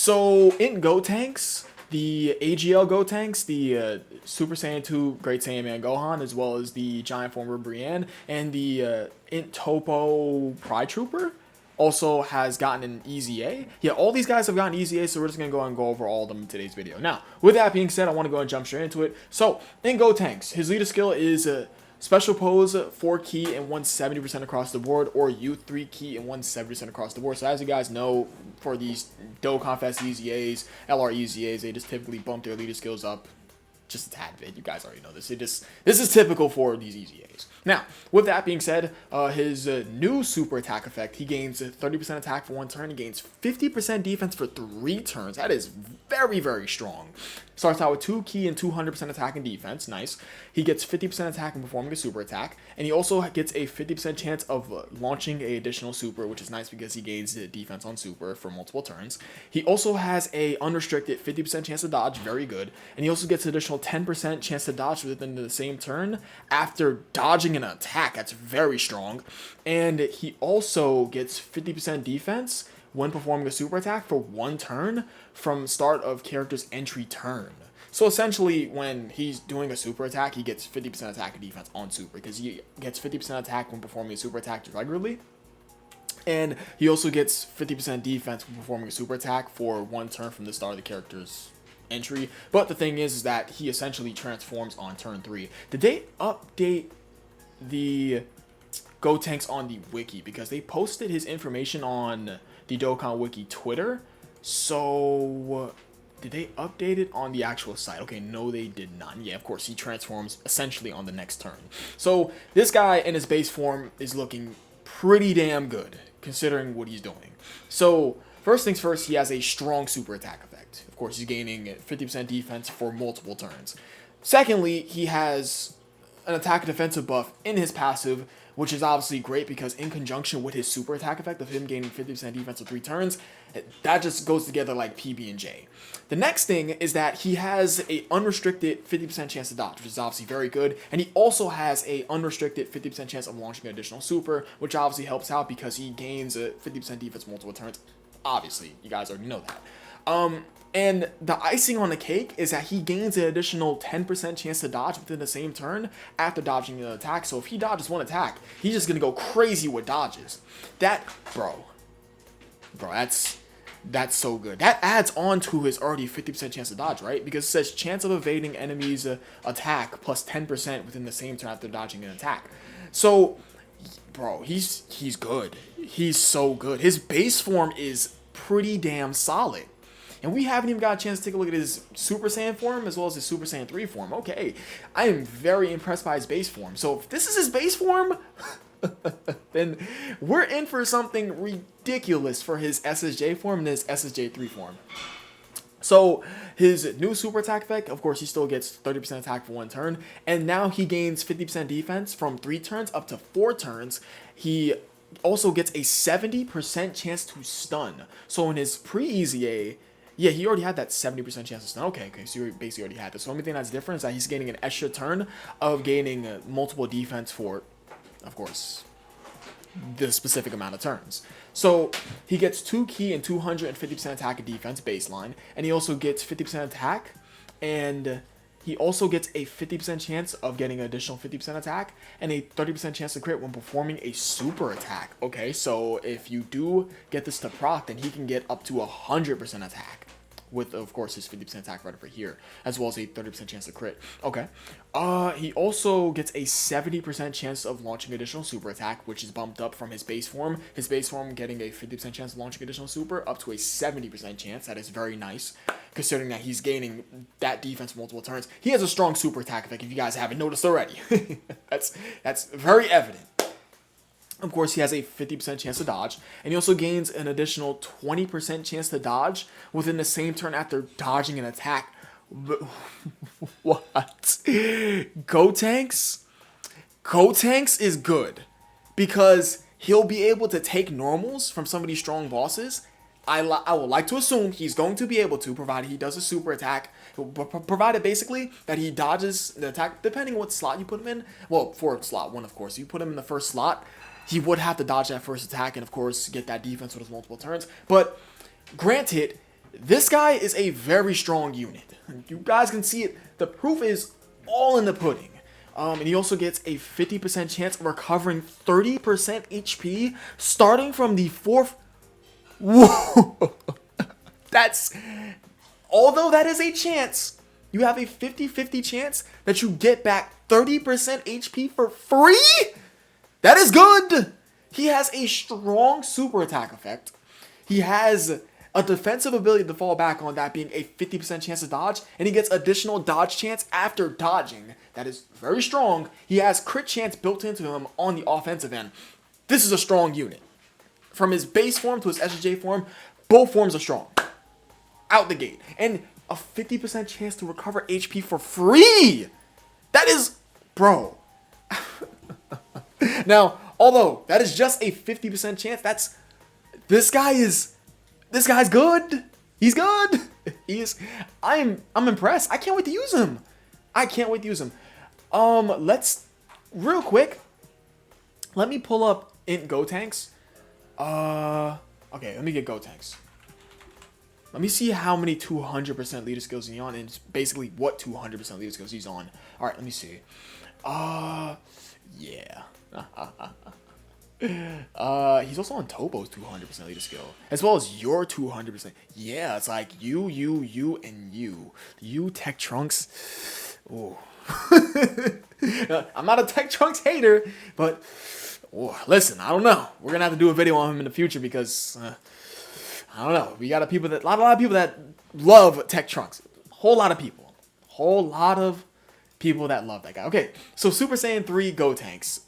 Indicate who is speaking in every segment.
Speaker 1: So in Gotenks, the AGL Gotenks, the Super Saiyan 2 Great Saiyan Man Gohan, as well as the Giant Form Ribrianne, and the Int Toppo Pride Trooper also has gotten an EZA. Yeah, all these guys have gotten EZA, so we're just going to go and go over all of them in today's video. Now, with that being said, I want to go and jump straight into it. So, in Gotenks, his leader skill is Special Pose 4 key and 170% across the board, or Youth 3 key and 170% across the board. So as you guys know, for these Dokkan Fest EZAs, LR EZAs, they just typically bump their leader skills up just a tad bit. You guys already know this. This is typical for these EZAs. Now, with that being said, his new super attack effect, he gains 30% attack for 1 turn. He gains 50% defense for 3 turns. That is very, very strong. Starts out with 2 key and 200% attack and defense. Nice. He gets 50% attack and performing a super attack. And he also gets a 50% chance of launching a additional super, which is nice because he gains defense on super for multiple turns. He also has a unrestricted 50% chance to dodge. Very good. And he also gets an additional 10% chance to dodge within the same turn after dodging an attack. That's very strong. And he also gets 50% defense when performing a super attack for 1 turn from start of character's entry turn. So essentially, when he's doing a super attack, he gets 50% attack and defense on super, because he gets 50% attack when performing a super attack regularly. And he also gets 50% defense when performing a super attack for 1 turn from the start of the character's entry. But the thing is that he essentially transforms on turn 3. Did they update the Gotenks on the wiki? Because they posted his information on the Dokkan Wiki Twitter. So did they update it on the actual site? Okay, no, they did not. Yeah, of course, he transforms essentially on the next turn. So this guy in his base form is looking pretty damn good, considering what he's doing. So first things first, he has a strong super attack effect. Of course, he's gaining 50% defense for multiple turns. Secondly, he has an attack and defensive buff in his passive, which is obviously great because in conjunction with his super attack effect of him gaining 50% defense for 3 turns, that just goes together like PB and J. The next thing is that he has a unrestricted 50% chance to dodge, which is obviously very good, and he also has a unrestricted 50% chance of launching an additional super, which obviously helps out because he gains a 50% defense multiple turns. Obviously, you guys already know that. And the icing on the cake is that he gains an additional 10% chance to dodge within the same turn after dodging an attack. So if he dodges 1 attack, he's just gonna go crazy with dodges. Bro, that's so good. That adds on to his already 50% chance to dodge, right? Because it says chance of evading enemies' attack plus 10% within the same turn after dodging an attack. So, bro, he's good. He's so good. His base form is pretty damn solid. And we haven't even got a chance to take a look at his Super Saiyan form as well as his Super Saiyan 3 form. Okay, I am very impressed by his base form. So if this is his base form, then we're in for something ridiculous for his SSJ form and his SSJ 3 form. So his new super attack effect, of course, he still gets 30% attack for 1 turn. And now he gains 50% defense from 3 turns up to 4 turns. He also gets a 70% chance to stun. So in his pre-EZA, yeah, he already had that 70% chance to stun. Okay, so he basically already had this. So the only thing that's different is that he's gaining an extra turn of gaining multiple defense for, of course, the specific amount of turns. So he gets 2 key and 250% attack and defense baseline, and he also gets 50% attack, and he also gets a 50% chance of getting an additional 50% attack and a 30% chance to crit when performing a super attack. Okay, so if you do get this to proc, then he can get up to 100% attack with, of course, his 50% attack right over here, as well as a 30% chance to crit. Okay. He also gets a 70% chance of launching additional super attack, which is bumped up from his base form. His base form getting a 50% chance of launching additional super up to a 70% chance. That is very nice, considering that he's gaining that defense multiple turns. He has a strong super attack effect, if you guys haven't noticed already. That's very evident. Of course, he has a 50% chance to dodge, and he also gains an additional 20% chance to dodge within the same turn after dodging an attack. What? Gotenks is good because he'll be able to take normals from some of these strong bosses. I would like to assume he's going to be able to, provided he does a super attack, provided basically that he dodges the attack, depending on what slot you put him in. Well, for slot 1, of course. If you put him in the first slot, he would have to dodge that first attack and, of course, get that defense with his multiple turns. But granted, This guy is a very strong unit. You guys can see it. The proof is all in the pudding. And he also gets a 50% chance of recovering 30% HP starting from the 4th. Whoa! That's... Although that is a chance, you have a 50-50 chance that you get back 30% HP for free? That is good! He has a strong super attack effect. He has a defensive ability to fall back on, that being a 50% chance to dodge, and he gets additional dodge chance after dodging. That is very strong. He has crit chance built into him on the offensive end. This is a strong unit. From his base form to his SJ form, both forms are strong. Out the gate. And a 50% chance to recover HP for free! That is... Bro. Now, although that is just a 50% chance, that's... This guy's good. He's good. I'm impressed. I can't wait to use him. Let's real quick. Let me pull up Int Gotenks. Okay, let me get Gotenks. Let me see how many 200% leader skills he's on, and basically what 200% leader skills he's on. All right, let me see. Yeah. He's also on Toppo's 200% leader skill, as well as your 200%. Yeah, it's like you, and you. You Tech Trunks. Ooh. I'm not a Tech Trunks hater, but listen, I don't know. We're gonna have to do a video on him in the future because I don't know. We got a lot of people that love Tech Trunks. Whole lot of people that love that guy. Okay, so Super Saiyan 3 Gotenks.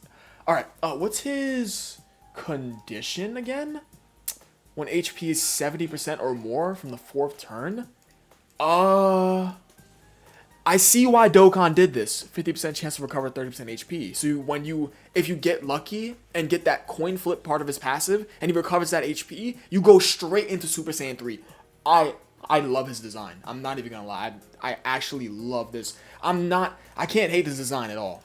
Speaker 1: All right, what's his condition again? When HP is 70% or more from the 4th turn? I see why Dokkan did this. 50% chance to recover 30% HP. So if you get lucky and get that coin flip part of his passive and he recovers that HP, you go straight into Super Saiyan 3. I love his design. I'm not even gonna lie. I actually love this. I can't hate this design at all.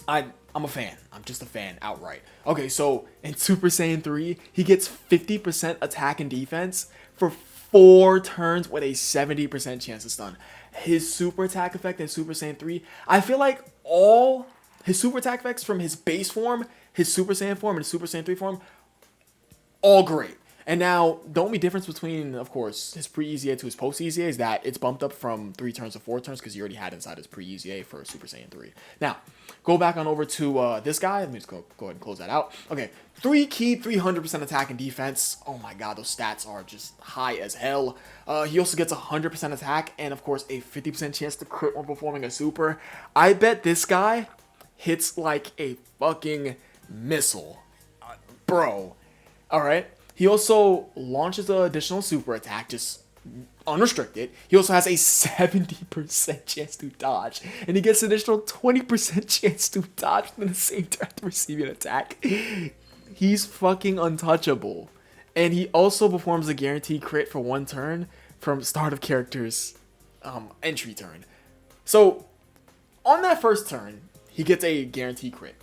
Speaker 1: I'm a fan. I'm just a fan outright. Okay, so in Super Saiyan 3, he gets 50% attack and defense for 4 turns with a 70% chance to stun. His super attack effect in Super Saiyan 3, I feel like all his super attack effects from his base form, his Super Saiyan form, and his Super Saiyan 3 form, all great. And now, the only difference between, of course, his pre-EZA to his post-EZA is that it's bumped up from 3 turns to 4 turns because he already had inside his pre-EZA for Super Saiyan 3. Now, go back on over to this guy. Let me just go ahead and close that out. Okay, 3 key, 300% attack and defense. Oh my god, those stats are just high as hell. He also gets 100% attack and, of course, a 50% chance to crit when performing a super. I bet this guy hits like a fucking missile. Bro. Alright. He also launches an additional super attack, just unrestricted. He also has a 70% chance to dodge. And he gets an additional 20% chance to dodge within the same turn to receive an attack. He's fucking untouchable. And he also performs a guaranteed crit for 1 turn from start of character's entry turn. So, on that first turn, he gets a guaranteed crit.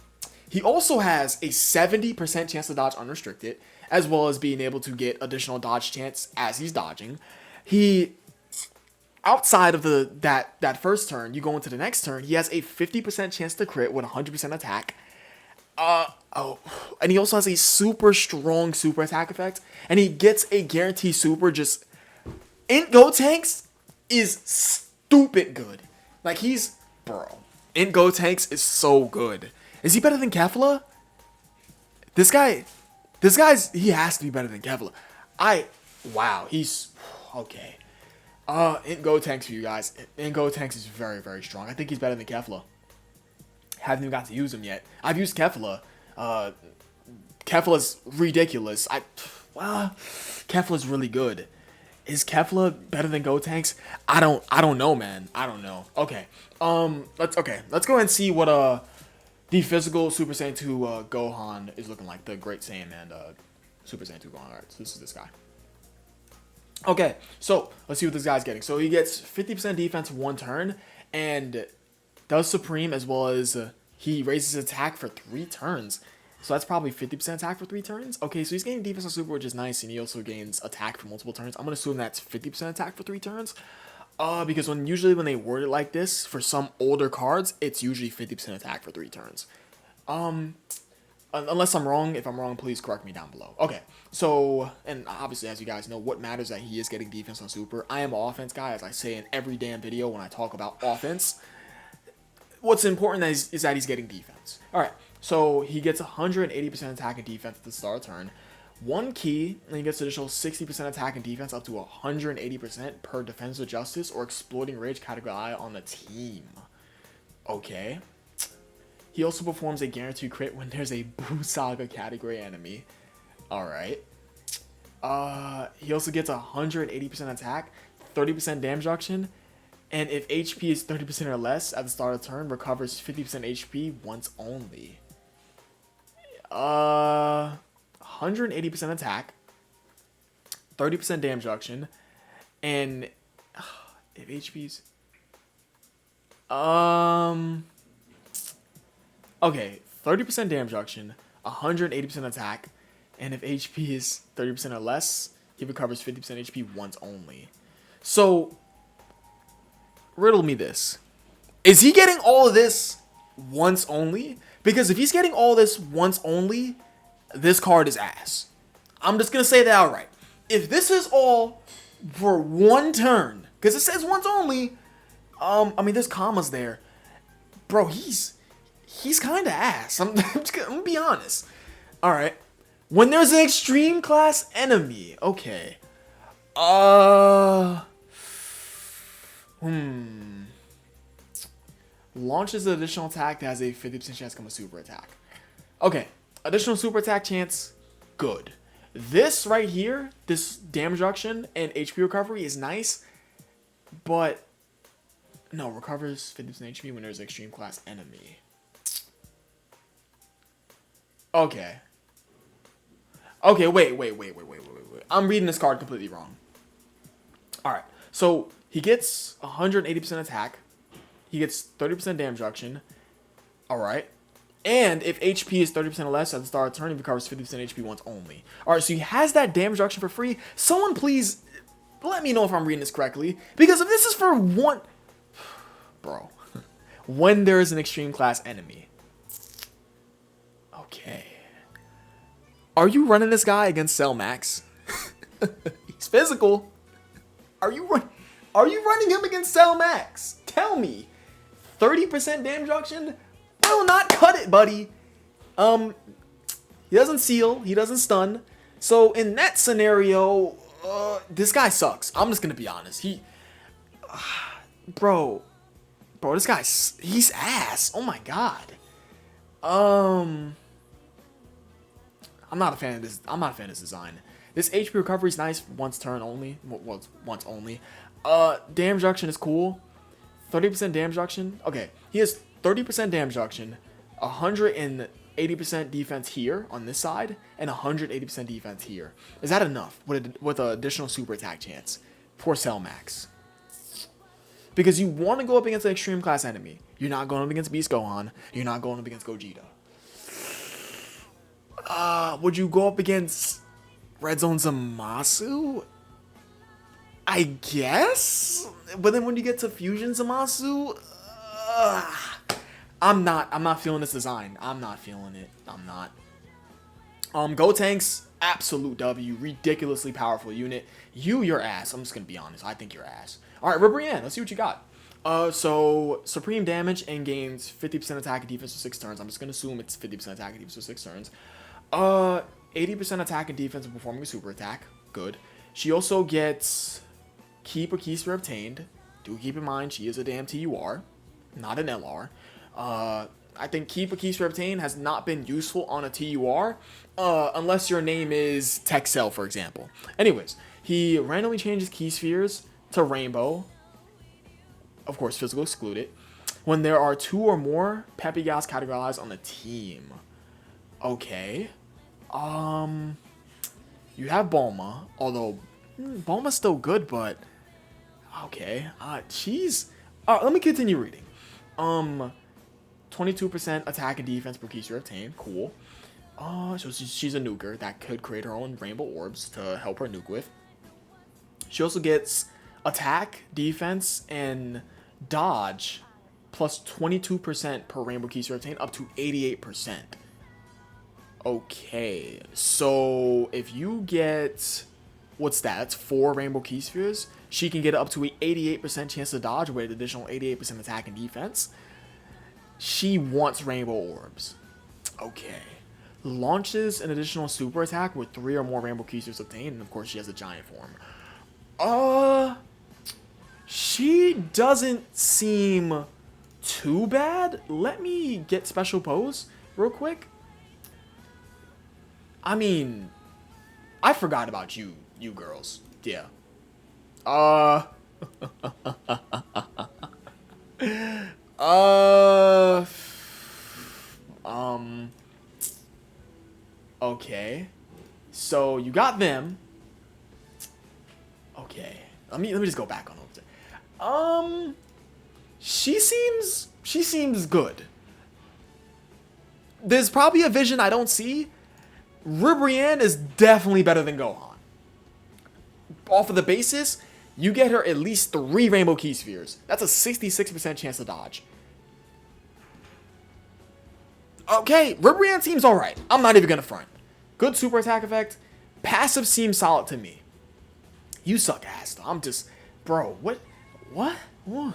Speaker 1: He also has a 70% chance to dodge unrestricted, as well as being able to get additional dodge chance as he's dodging. He, outside of that first turn, you go into the next turn, he has a 50% chance to crit with 100% attack. And he also has a super strong super attack effect, and he gets a guaranteed super. Just Int Gotenks is stupid good. Like Int Gotenks is so good. Is he better than Kefla? He has to be better than Kefla. Wow, he's okay. Int Gotenks for you guys. Int Gotenks is very, very strong. I think he's better than Kefla. Haven't even got to use him yet. I've used Kefla. Kefla's ridiculous. Kefla's really good. Is Kefla better than Gotenks? I don't know, man. I don't know. Okay. Let's go ahead and see what the physical Super Saiyan 2 Gohan is looking like. The Great Saiyan and Super Saiyan 2 Gohan. Alright, so this is this guy. Okay, so let's see what this guy's getting. So he gets 50% defense 1 turn and does Supreme, as well as he raises his attack for 3 turns. So that's probably 50% attack for 3 turns. Okay, so he's gaining defense on super, which is nice, and he also gains attack for multiple turns. I'm gonna assume that's 50% attack for 3 turns. Because usually when they word it like this, for some older cards, it's usually 50% attack for 3 turns. Unless I'm wrong. If I'm wrong, please correct me down below. Okay, so, and obviously, as you guys know, what matters that he is getting defense on super. I am an offense guy, as I say in every damn video when I talk about offense. What's important is that he's getting defense. Alright, so he gets 180% attack and defense at the start of turn. 1 key, and he gets additional 60% attack and defense up to 180% per defensive justice or exploding rage category I on the team. Okay. He also performs a guaranteed crit when there's a Boo Saga category enemy. Alright. He also gets 180% attack, 30% damage reduction, and if HP is 30% or less at the start of the turn, recovers 50% HP once only. 180% attack, 30% damage reduction, and if HP's okay, 30% damage reduction, 180% attack, and if HP is 30% or less, he recovers 50% HP once only. So, riddle me this. Is he getting all of this once only? Because if he's getting all this once only, this card is ass. I'm just going to say that outright. If this is all for 1 turn, because it says once only, I mean, there's commas there. Bro, he's kind of ass. I'm gonna be honest. Alright. When there's an extreme class enemy. Okay. Launches an additional attack that has a 50% chance to become a super attack. Okay. Additional super attack chance. Good. This right here, this damage reduction and HP recovery is nice. But, no, recovers 50% HP when there's an extreme class enemy. Okay. Okay, wait. I'm reading this card completely wrong. Alright, so he gets 180% attack. He gets 30% damage reduction. Alright. And if HP is 30% or less at the start of the turn, he recovers 50% HP once only. Alright, so he has that damage reduction for free. Someone please let me know if I'm reading this correctly. Because if this is for 1... Bro. When there is an extreme class enemy. Okay. Are you running this guy against Cell Max? He's physical. Are you running him against Cell Max? Tell me. 30% damage reduction will not cut it, buddy. He doesn't seal. He doesn't stun. So in that scenario, this guy sucks. I'm just gonna be honest. Bro, this guy's he's ass. Oh my god. I'm not a fan of this. I'm not a fan of this design. This HP recovery is nice once turn only. Well, once only. Damage reduction is cool. 30% damage reduction. Okay, he has 30% damage reduction, 180% defense here on this side, and 180% defense here. Is that enough with an additional super attack chance? Poor Cell Max. Because you want to go up against an extreme class enemy. You're not going up against Beast Gohan. You're not going up against Gogeta. Would you go up against Red Zone Zamasu? I guess? But then when you get to Fusion Zamasu, I'm not feeling this design. I'm not feeling it. I'm not. Gotenks, absolute W, ridiculously powerful unit. You're ass. I'm just gonna be honest. I think you're ass. Alright, Ribrianne, let's see what you got. So supreme damage and gains 50% attack and defense for 6 turns. I'm just gonna assume it's 50% attack and defense for 6 turns. 80% attack and defense when performing a super attack. Good. She also gets keep or key sphere obtained. Do keep in mind she is a damn TUR, not an LR. I think keep or key sphere obtained has not been useful on a TUR, unless your name is Texel, for example. Anyways, he randomly changes key spheres to rainbow. Of course, physical excluded. When there are 2 or more Peppy Gals categorized on the team. Okay. You have Bulma, although Bulma's still good, but okay. She's let me continue reading. 22% attack and defense per key sphere obtained. Cool. So she's a nuker that could create her own rainbow orbs to help her nuke with. She also gets attack, defense, and dodge plus 22% per rainbow key sphere obtained up to 88%. Okay, so if you get, what's that? That's 4 rainbow key spheres. She can get up to an 88% chance to dodge with an additional 88% attack and defense. She wants rainbow orbs. Okay. Launches an additional super attack with 3 or more rainbow key spheres obtained, and of course she has a giant form. She doesn't seem too bad. Let me get special pose real quick. I mean, I forgot about you girls. Yeah. Uh, okay. So you got them. Okay. Let me just go back on those. She seems good. There's probably a vision I don't see. Ribrianne is definitely better than Gohan. Off of the basis, you get her at least 3 rainbow key spheres. That's a 66% chance to dodge. Okay, Ribrianne seems alright. I'm not even gonna front. Good super attack effect. Passive seems solid to me. You suck ass though. I'm just, bro, what? Ooh.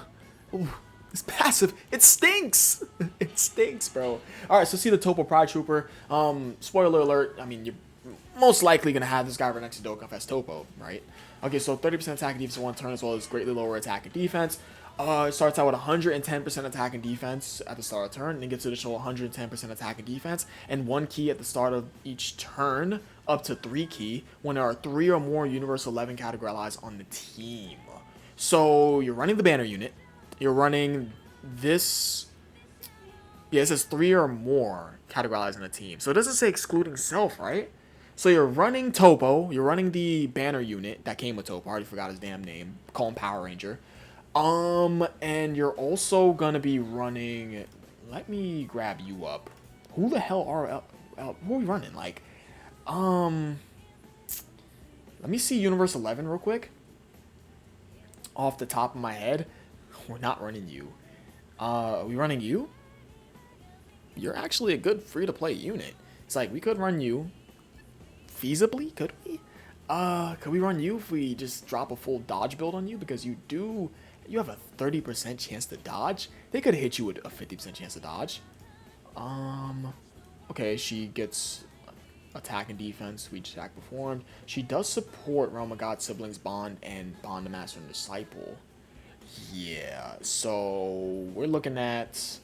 Speaker 1: This passive, it stinks. It stinks, bro. Alright, so see the Toppo Pride Trooper. Spoiler alert, I mean, you're most likely gonna have this guy right next to Dokkan as Toppo, right? Okay, so 30% attack and defense in 1 turn, as well as greatly lower attack and defense. It starts out with 110% attack and defense at the start of the turn, and it gets additional 110% attack and defense, and 1 key at the start of each turn, up to 3 key, when there are 3 or more Universe 11 category allies on the team. So, you're running the banner unit, you're running this, yeah, it says 3 or more category allies on the team. So it doesn't say excluding self, right? So you're running Toppo, you're running the banner unit that came with Toppo, I already forgot his damn name, call him Power Ranger. And you're also gonna be running, let me grab you up. Who the hell are, who are we running? Like, let me see Universe 11 real quick. Off the top of my head, we're not running you. Are we running you? You're actually a good free-to-play unit. It's like, we could run you. Feasibly, could we? Could we run you if we just drop a full dodge build on you? Because you have a 30% chance to dodge. They could hit you with a 50% chance to dodge. Okay, she gets attack and defense, sweet attack performed. She does support Realm of God, Siblings Bond, and Bond to Master and Disciple. Yeah, so we're looking at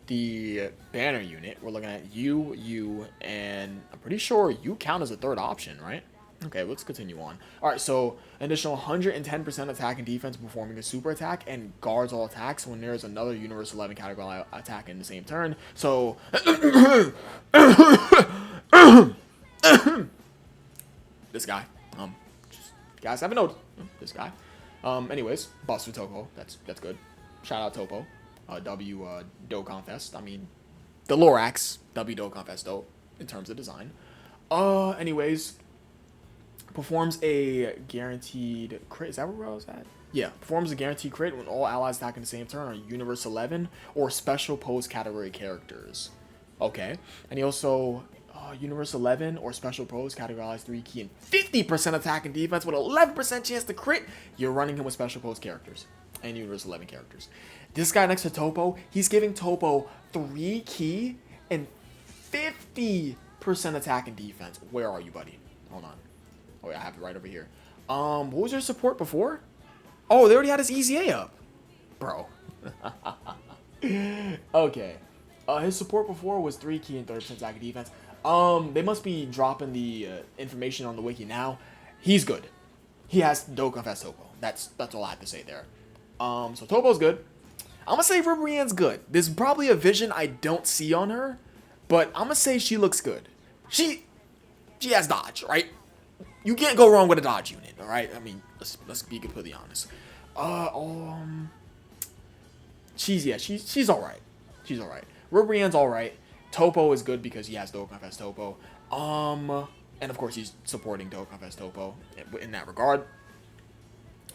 Speaker 1: the banner unit. We're looking at you, and I'm pretty sure you count as a 3rd option, right? Okay, let's continue on. Alright, so an additional 110% attack and defense performing a super attack and guards all attacks when there's another Universe 11 category attack in the same turn. So, this guy. Just, guys haven't noticed. This guy. Anyways, Buster Toppo. That's good. Shout out Toppo. Dokkan Fest. I mean, the Lorax. Dokkan Fest, though, in terms of design. Anyways, performs a guaranteed crit. Is that where I was at? Yeah, performs a guaranteed crit when all allies attack in the same turn are Universe 11 or special pose category characters. Okay, and he also Universe 11 or special pose category allies 3 key and 50% attack and defense with 11% chance to crit. You're running him with special pose characters and Universe 11 characters. This guy next to Toppo, he's giving Toppo 3 key and 50% attack and defense. Where are you, buddy? Hold on. Oh yeah, I have it right over here. What was your support before? Oh, they already had his EZA up. Bro. Okay. His support before was 3 key and 30% attack and defense. They must be dropping the information on the wiki now. He's good. He has Dokkan Fest Toppo. That's all I have to say there. So Toppo's good. I'm gonna say Ribrianne's good. There's probably a vision I don't see on her, but I'm gonna say she looks good. She has dodge, right? You can't go wrong with a dodge unit, all right? I mean, let's be completely honest. She's all right. She's all right. Ribrianne's all right. Toppo is good because he has Dokkan Fest Toppo. And of course he's supporting Dokkan Fest Toppo in that regard.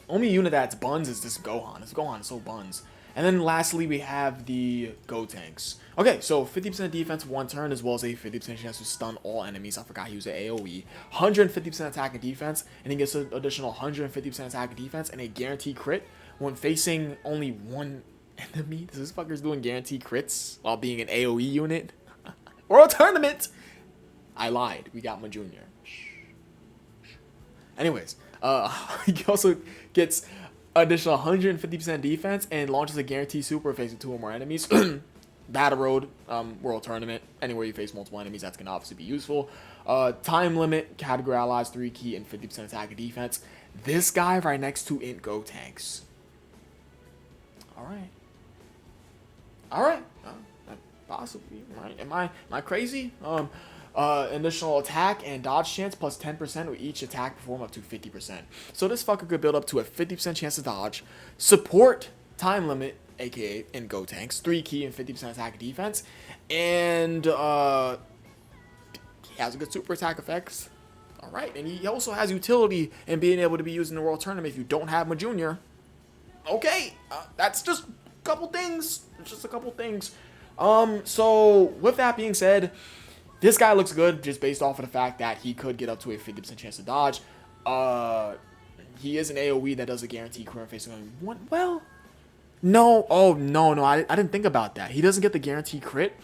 Speaker 1: Only unit that's buns is this Gohan. This Gohan is so buns. And then lastly, we have the Gotenks. Okay, so 50% defense 1 turn, as well as a 50% chance to stun all enemies. I forgot he was an AoE. 150% attack and defense, and he gets an additional 150% attack and defense, and a guaranteed crit when facing only one enemy. This fucker's doing guaranteed crits while being an AoE unit. World Tournament! I lied. We got my junior. Anyways, he also gets additional 150% defense and launches a guaranteed super facing 2 or more enemies. Battle Road, World Tournament, anywhere you face multiple enemies, that's going to obviously be useful. Time limit, category allies, 3 key, and 50% attack and defense. This guy right next to Int Gotenks. Alright. Alright. Possibly. Right. Am I crazy? Additional attack and dodge chance plus 10% with each attack perform up to 50%. So this fucker could build up to a 50% chance to dodge, support time limit, aka in Gotenks, 3 key and 50% attack and defense, and he has a good super attack effects. Alright, and he also has utility in being able to be used in the World Tournament if you don't have my junior. Okay, that's just a couple things. It's just a couple things. So with that being said, this guy looks good just based off of the fact that he could get up to a 50% chance to dodge. He is an AoE that does a guaranteed crit facing only one. Well, no. Oh, no. I didn't think about that. He doesn't get the guaranteed crit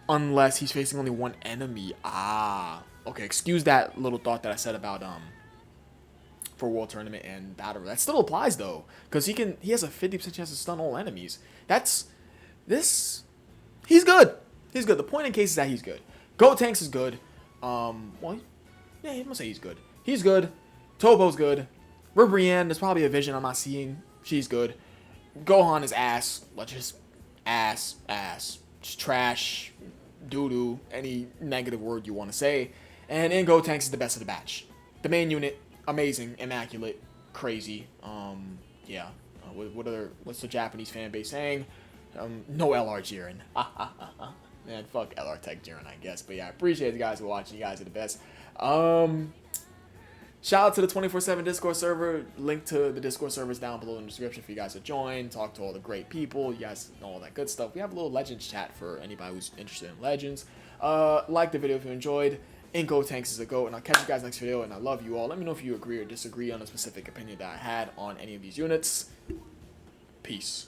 Speaker 1: unless he's facing only one enemy. Okay. Excuse that little thought that I said about for World Tournament and Battle. That still applies though, because he has a 50% chance to stun all enemies. He's good. He's good. The point in case is that he's good. Gotenks is good. Well, yeah, I'm gonna say he's good. He's good. Toppo's good. Ribrianne, there's probably a vision I'm not seeing. She's good. Gohan is ass. Let's just ass. Just trash, doo-doo, any negative word you want to say. And in Gotenks is the best of the batch. The main unit, amazing, immaculate, crazy. Yeah. What's the Japanese fan base saying? No LR Jiren. Man, fuck LR Tech Jiren, I guess. But yeah, I appreciate you guys for watching. You guys are the best. Shout out to the 24/7 Discord server. Link to the Discord server is down below in the description for you guys to join. Talk to all the great people. You guys know all that good stuff. We have a little Legends chat for anybody who's interested in Legends. Like the video if you enjoyed. And Gotenks is a GOAT. And I'll catch you guys next video. And I love you all. Let me know if you agree or disagree on a specific opinion that I had on any of these units. Peace.